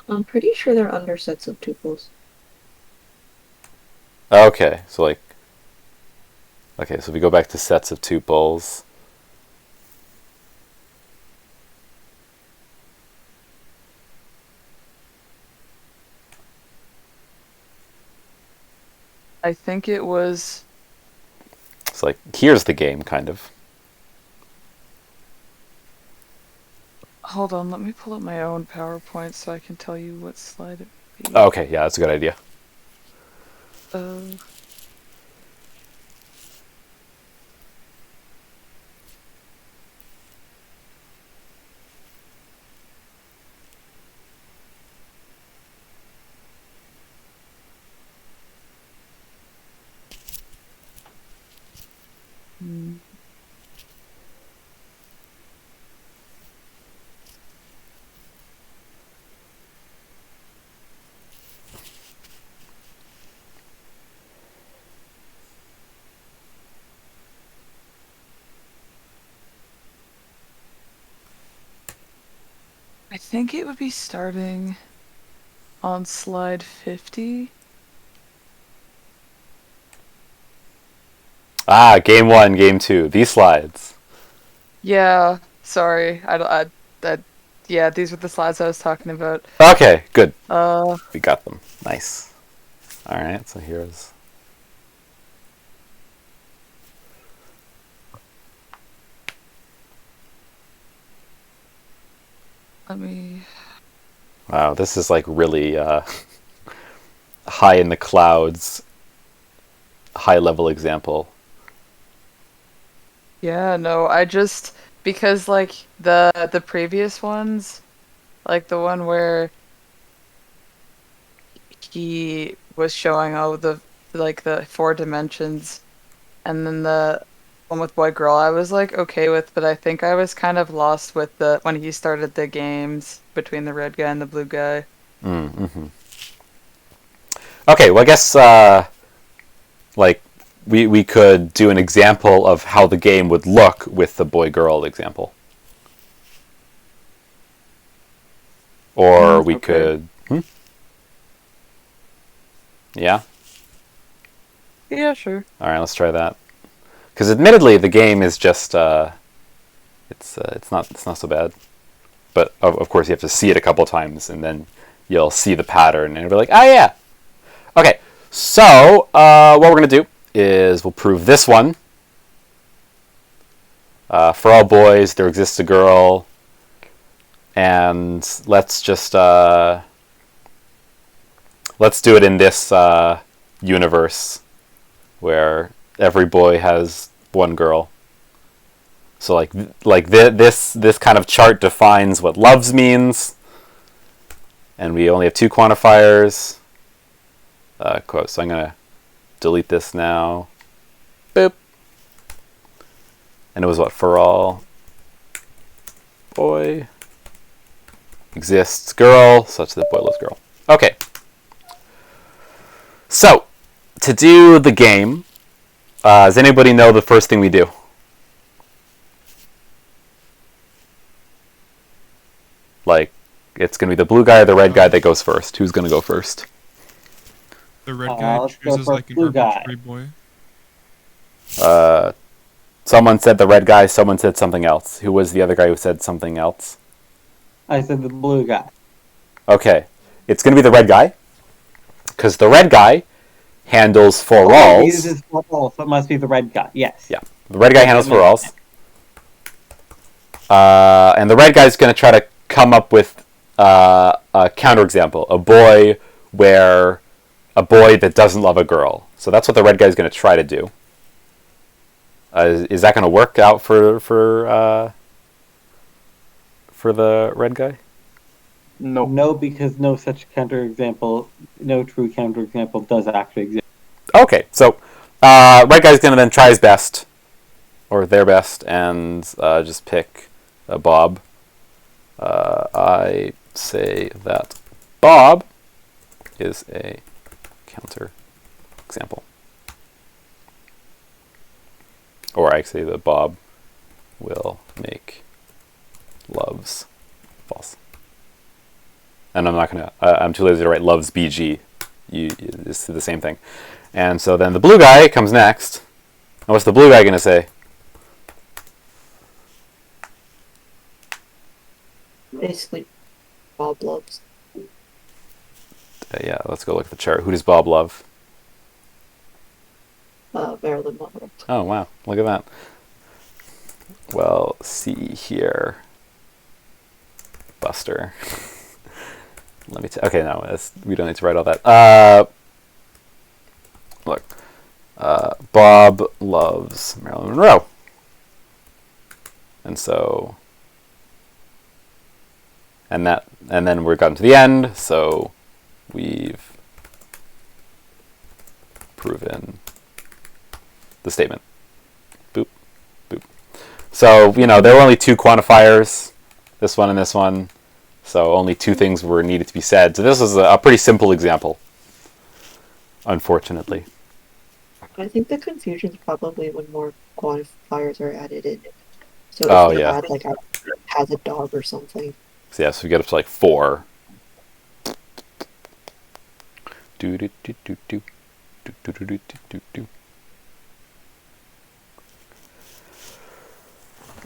I'm pretty sure they're under sets of tuples. Okay, so like, okay, so we go back to sets of tuples. I think it was. It's like here's the game, kind of. Hold on, let me pull up my own PowerPoint so I can tell you what slide it would be. Okay, yeah, that's a good idea. Uh, hmm. I think it would be starting on slide 50. Ah, game 1, game 2. These slides. Yeah, sorry. Yeah, these were the slides I was talking about. Okay, good. Uh, We got them. Nice. All right, so here's. let me. Wow, this is like really high in the clouds, high level example. Yeah, no, I just because like the previous ones, like the one where he was showing all the like the 4 dimensions, and then the one with boy girl, I was like okay with, but I think I was kind of lost with the when he started the games between the red guy and the blue guy. Mm-hmm. Okay, well I guess like we could do an example of how the game would look with the boy girl example, or we Okay. could. Yeah. Yeah, sure. All right, let's try that. Because admittedly, the game is just it's not so bad, but of course you have to see it a couple times and then you'll see the pattern and you'll be like, ah, yeah. Okay, so what we're gonna do is we'll prove this one. For all boys, there exists a girl, and let's just let's do it in this universe where every boy has one girl. So this kind of chart defines what loves means, and we only have 2 quantifiers. So I'm gonna delete this now. Boop. And it was what, for all boy exists girl such that boy loves girl. Okay. So to do the game, does anybody know the first thing we do? Like, it's going to be the blue guy or the red guy that goes first. Who's going to go first? The red guy let's go chooses for like a blue guy. garbage-free boy. Someone said the red guy, someone said something else. Who was the other guy who said something else? I said the blue guy. Okay. It's going to be the red guy, because the red guy handles 4 He walls. uses 4 walls, so it must be the red guy. Yes. Yeah. The red guy handles 4 walls. And the red guy is going to try to come up with a counterexample. A boy that doesn't love a girl. So that's what the red guy is going to try to do. Is that going to work out for the red guy? No. No, because no such counterexample, no true counterexample does actually exist. Okay, so red guy's going to then try his best, or their best, and just pick Bob. I say that Bob is a counter example. Or I say that Bob will make loves false. And I'm not going to, I'm too lazy to write loves BG. It's the same thing. And so then the blue guy comes next. And what's the blue guy going to say? Basically, Bob loves. Yeah, let's go look at the chart. Who does Bob love? Marilyn Monroe. Oh, wow. Look at that. Well, see here. Buster. Let me okay, no, we don't need to write all that. Look. Bob loves Marilyn Monroe. And so... And then we've gotten to the end, so we've proven the statement. Boop, boop. So, there were only two quantifiers, this one and this one, so only two things were needed to be said. So this was a pretty simple example, unfortunately. I think the confusion is probably when more quantifiers are added in. So Oh, if they yeah. add like has a dog or something. So yeah, so we get up to like 4. Do do do do do do do do do do do.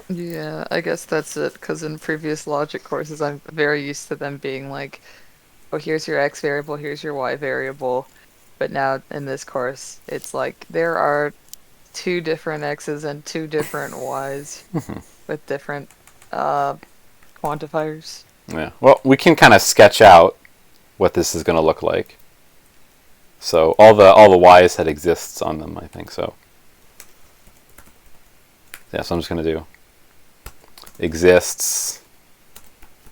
Yeah, I guess that's it, because in previous logic courses, I'm very used to them being like, oh, here's your x variable, here's your y variable. But now in this course, it's like there are 2 different x's and 2 different y's with different quantifiers. Yeah. Well, we can kind of sketch out what this is going to look like. So all the y's that exists on them, I think so. Yeah, so I'm just going to do exists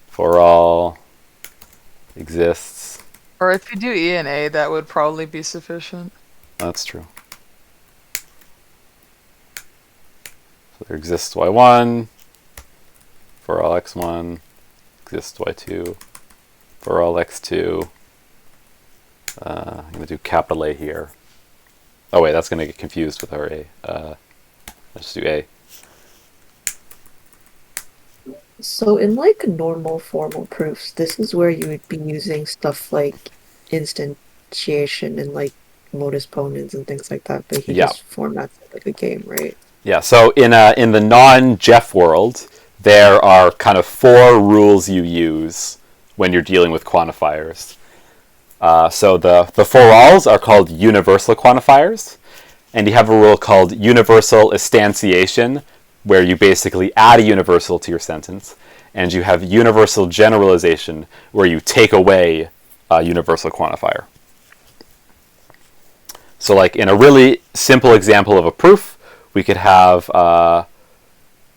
for all exists. Or if you do E and A, that would probably be sufficient. That's true. So there exists y1 for all x1, exists y2 for all x2. I'm going to do capital A here. Oh wait, that's going to get confused with our A. Let's do A. So in like normal formal proofs, this is where you would be using stuff like instantiation and like modus ponens and things like that, but he just formats it like a game, right? Yeah, so in the non-Jeff world, there are kind of 4 rules you use when you're dealing with quantifiers. So the 4 alls are called universal quantifiers, and you have a rule called universal instantiation, where you basically add a universal to your sentence, and you have universal generalization, where you take away a universal quantifier. So like in a really simple example of a proof, we could have for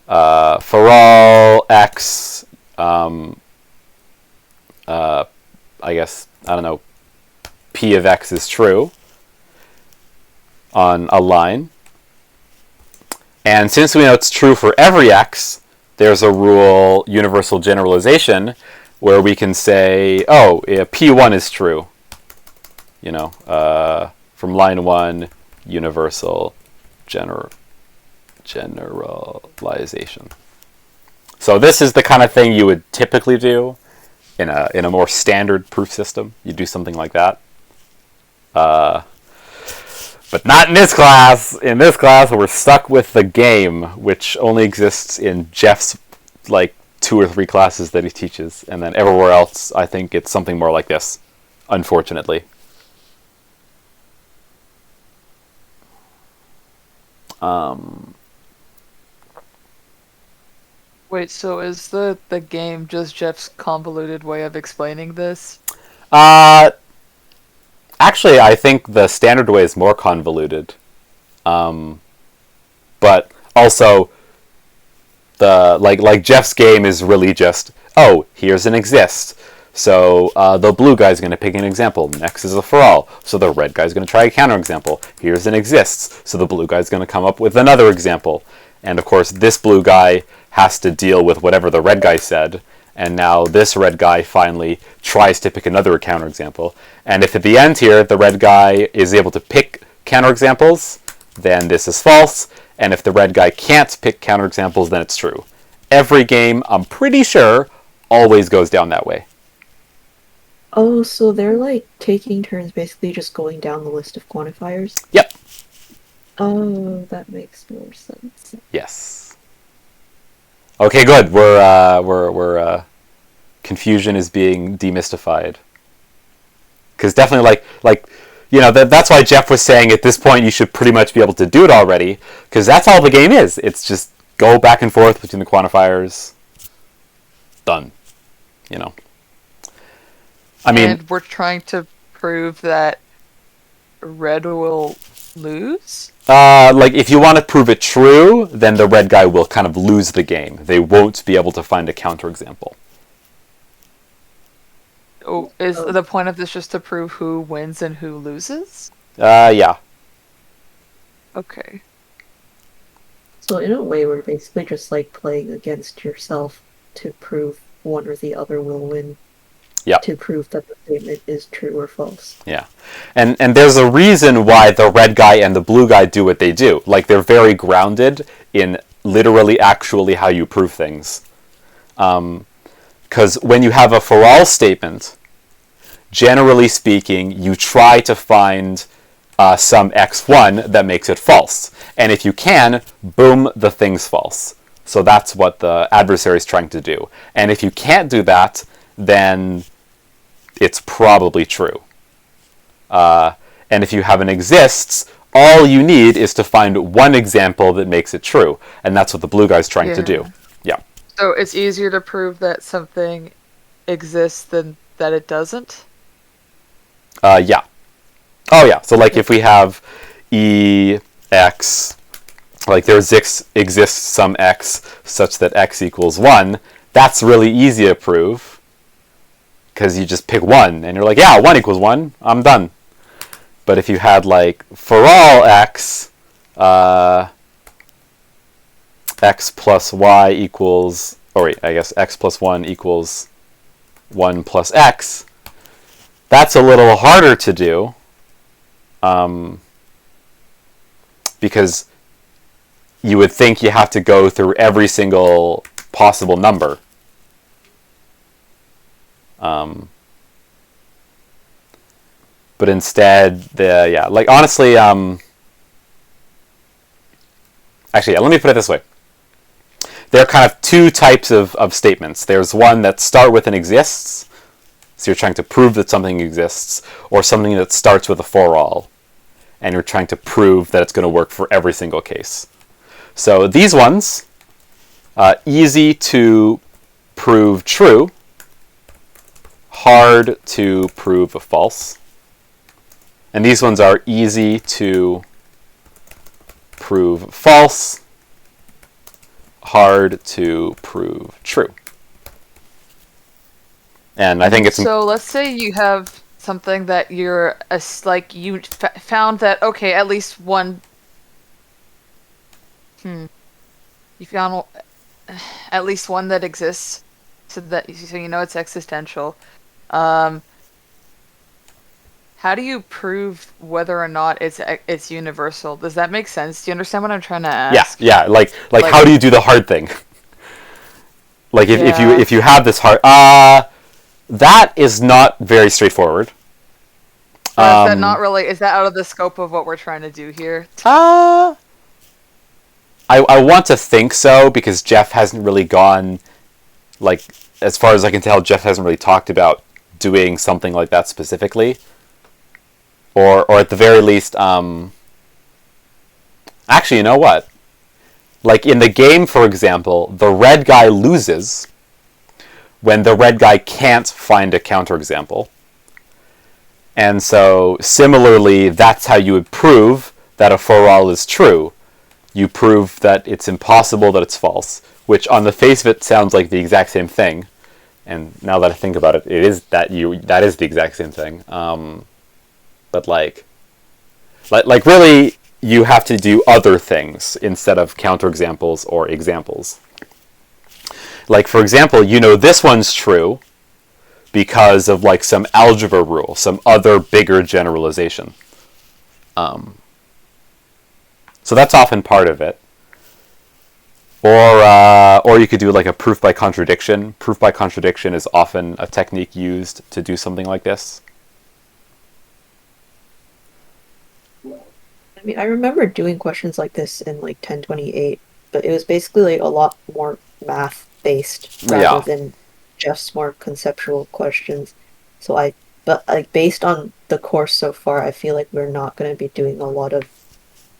all x, I guess, I don't know, p of x is true on a line. And since we know it's true for every x, there's a rule, universal generalization, where we can say, oh, p1 is true. From line 1, universal generalization. So this is the kind of thing you would typically do in a more standard proof system. You do something like that. But not in this class. In this class, we're stuck with the game, which only exists in Jeff's like 2 or 3 classes that he teaches, and then everywhere else, I think it's something more like this, unfortunately. Wait, so is the game just Jeff's convoluted way of explaining this? Actually, I think the standard way is more convoluted. But also, like Jeff's game is really just, oh, here's an exist. So the blue guy's going to pick an example. Next is a for all. So the red guy's going to try a counterexample. Here's an exists. So the blue guy's going to come up with another example. And of course, this blue guy has to deal with whatever the red guy said. And now this red guy finally tries to pick another counterexample. And if at the end here, the red guy is able to pick counterexamples, then this is false. And if the red guy can't pick counterexamples, then it's true. Every game, I'm pretty sure, always goes down that way. Oh, so they're like taking turns basically just going down the list of quantifiers? Yep. Oh, that makes more sense. Yes. Okay, good. We're confusion is being demystified. Because definitely, like that's why Jeff was saying at this point you should pretty much be able to do it already, because that's all the game is. It's just go back and forth between the quantifiers. Done. I mean, and we're trying to prove that red will lose? like if you want to prove it true, then the red guy will kind of lose the game. They won't be able to find a counterexample. Oh, is the point of this just to prove who wins and who loses? Yeah. Okay. So in a way, we're basically just like playing against yourself to prove one or the other will win. Yeah. To prove that the statement is true or false. Yeah. And there's a reason why the red guy and the blue guy do what they do. Like, they're very grounded in literally actually how you prove things. Because when you have a for all statement, generally speaking, you try to find some x1 that makes it false. And if you can, boom, the thing's false. So that's what the adversary is trying to do. And if you can't do that, then it's probably true. And if you have an exists, all you need is to find one example that makes it true. And that's what the blue guy's trying to do. Yeah. So it's easier to prove that something exists than that it doesn't? Yeah. Oh, yeah. So, like, if we have EX, like, there exists some x such that x equals 1, that's really easy to prove. Because you just pick 1, and you're like, yeah, 1 equals 1, I'm done. But if you had, like, for all x, x plus y equals, or wait, I guess x plus 1 equals 1 plus x, that's a little harder to do. Because you would think you have to go through every single possible number. But instead, honestly, actually, let me put it this way. There are kind of two types of statements. There's one that start with an exists, so you're trying to prove that something exists, or something that starts with a for all, and you're trying to prove that it's going to work for every single case. So these ones, easy to prove true, hard to prove a false. And these ones are easy to prove false, hard to prove true. And I think it's... So let's say you have something that you're, you found that, okay, at least one... You found at least one that exists, so you know it's existential. How do you prove whether or not it's universal? Does that make sense? Do you understand what I'm trying to ask? Yeah. Like how do you do the hard thing? Like if you have this hard, that is not very straightforward. Is that not really? Is that out of the scope of what we're trying to do here? I want to think so, because Jeff hasn't really gone, like, as far as I can tell, Jeff hasn't really talked about doing something like that specifically. Or at the very least, actually, you know what? Like, in the game, for example, the red guy loses when the red guy can't find a counterexample. And so, similarly, that's how you would prove that a for all is true. You prove that it's impossible that it's false, which on the face of it sounds like the exact same thing. And now that I think about it, it is that is the exact same thing. But like really, you have to do other things instead of counterexamples or examples. Like, for example, this one's true because of like some algebra rule, some other bigger generalization. So that's often part of it. Or you could do like a proof by contradiction. Proof by contradiction is often a technique used to do something like this. I mean, I remember doing questions like this in like 1028, but it was basically like a lot more math based rather than just more conceptual questions. But like based on the course so far, I feel like we're not going to be doing a lot of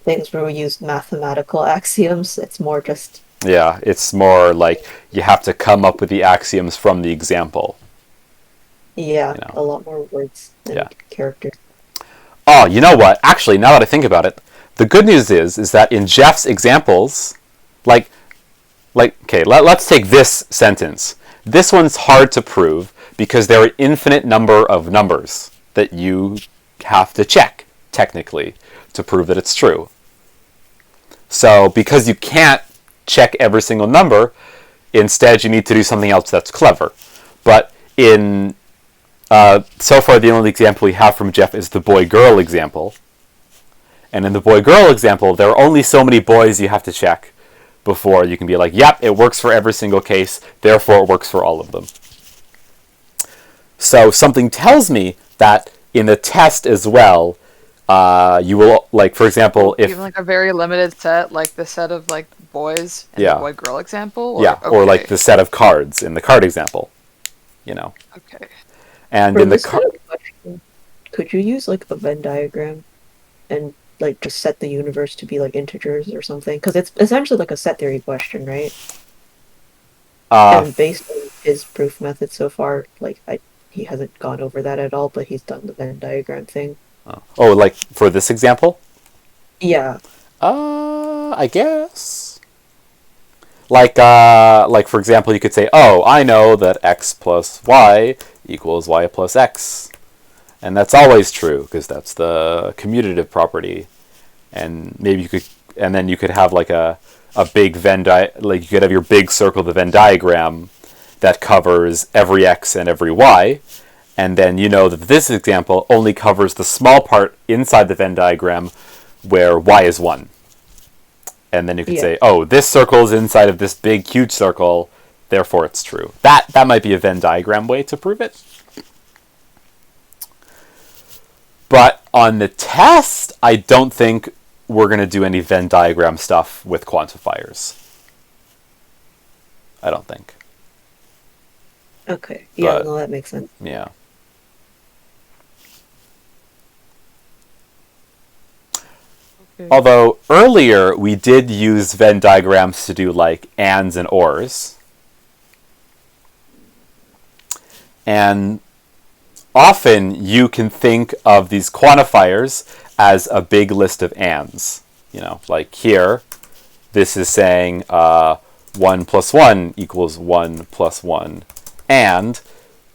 things where we use mathematical axioms. It's more just... Yeah, it's more like you have to come up with the axioms from the example. Yeah, a lot more words and characters. Oh, you know what? Actually, now that I think about it, the good news is that in Jeff's examples, okay, let's take this sentence. This one's hard to prove because there are an infinite number of numbers that you have to check, technically, to prove that it's true. So, because you can't check every single number, instead you need to do something else that's clever. But so far the only example we have from Jeff is the boy-girl example. And in the boy-girl example, there are only so many boys you have to check before you can be like, yep, it works for every single case, therefore it works for all of them. So something tells me that in the test as well, you will, like, for example, if... Even like a very limited set, like the set of like boys in the boy-girl example? Or, or like the set of cards in the card example, Okay. And For in the this kind of question, could you use like a Venn diagram and like just set the universe to be like integers or something? Because it's essentially like a set theory question, right? And based on his proof method so far, like he hasn't gone over that at all, but he's done the Venn diagram thing. Oh, like for this example? Yeah. I guess. Like for example, you could say, oh, I know that x plus y equals y plus x. And that's always true, because that's the commutative property. And maybe then you could have like a big like you could have your big circle, the Venn diagram, that covers every x and every y. And then you know that this example only covers the small part inside the Venn diagram where y is 1. And then you could say, oh, this circle is inside of this big, huge circle, therefore it's true. That might be a Venn diagram way to prove it. But on the test, I don't think we're going to do any Venn diagram stuff with quantifiers. I don't think. Okay. Yeah, no, that makes sense. Yeah. Although earlier we did use Venn diagrams to do like ands and ors. And often you can think of these quantifiers as a big list of ands. Like here, this is saying 1 plus 1 equals 1 plus 1, and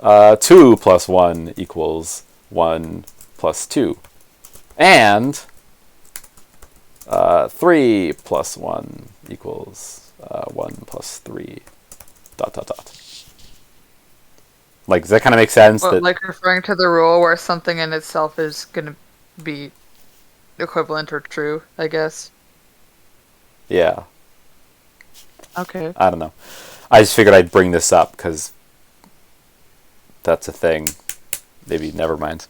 2 plus 1 equals 1 plus 2, and 3 plus 1 equals 1 plus 3, ... Like, does that kind of make sense? Well, like referring to the rule where something in itself is going to be equivalent or true, I guess. Yeah. Okay. I don't know. I just figured I'd bring this up because that's a thing. Maybe never mind.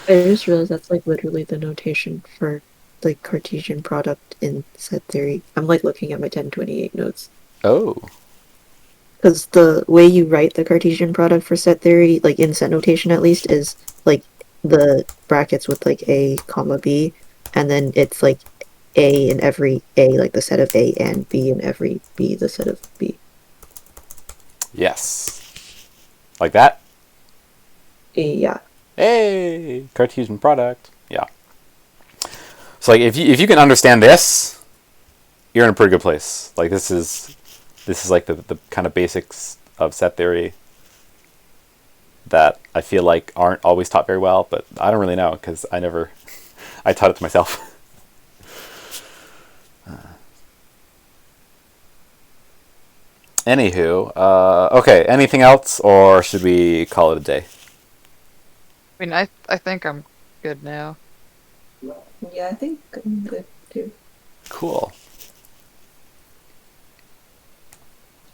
I just realized that's like literally the notation for like Cartesian product in set theory. I'm like looking at my 1028 notes. Oh. Because the way you write the Cartesian product for set theory, like in set notation at least, is like the brackets with like a comma b, and then it's like a in every a, like the set of a, and b in every b, the set of b. Yes. Like that? Yeah. Hey, Cartesian product. Yeah. So like if you can understand this, you're in a pretty good place. Like this is like the kind of basics of set theory that I feel like aren't always taught very well, but I don't really know because I taught it to myself. Anywho, okay, anything else, or should we call it a day? I mean, I think I'm good now. Yeah, I think I'm good too. Cool.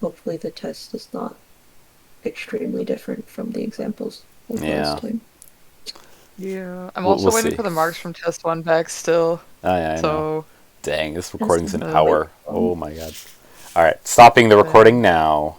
Hopefully the test is not extremely different from the examples of Yeah. last time. Yeah, I'm We'll also waiting see. for the marks from test 1 back still. Oh, yeah, I know. So Dang, this recording's an Yes, hour. Oh my god. Alright, stopping the recording now.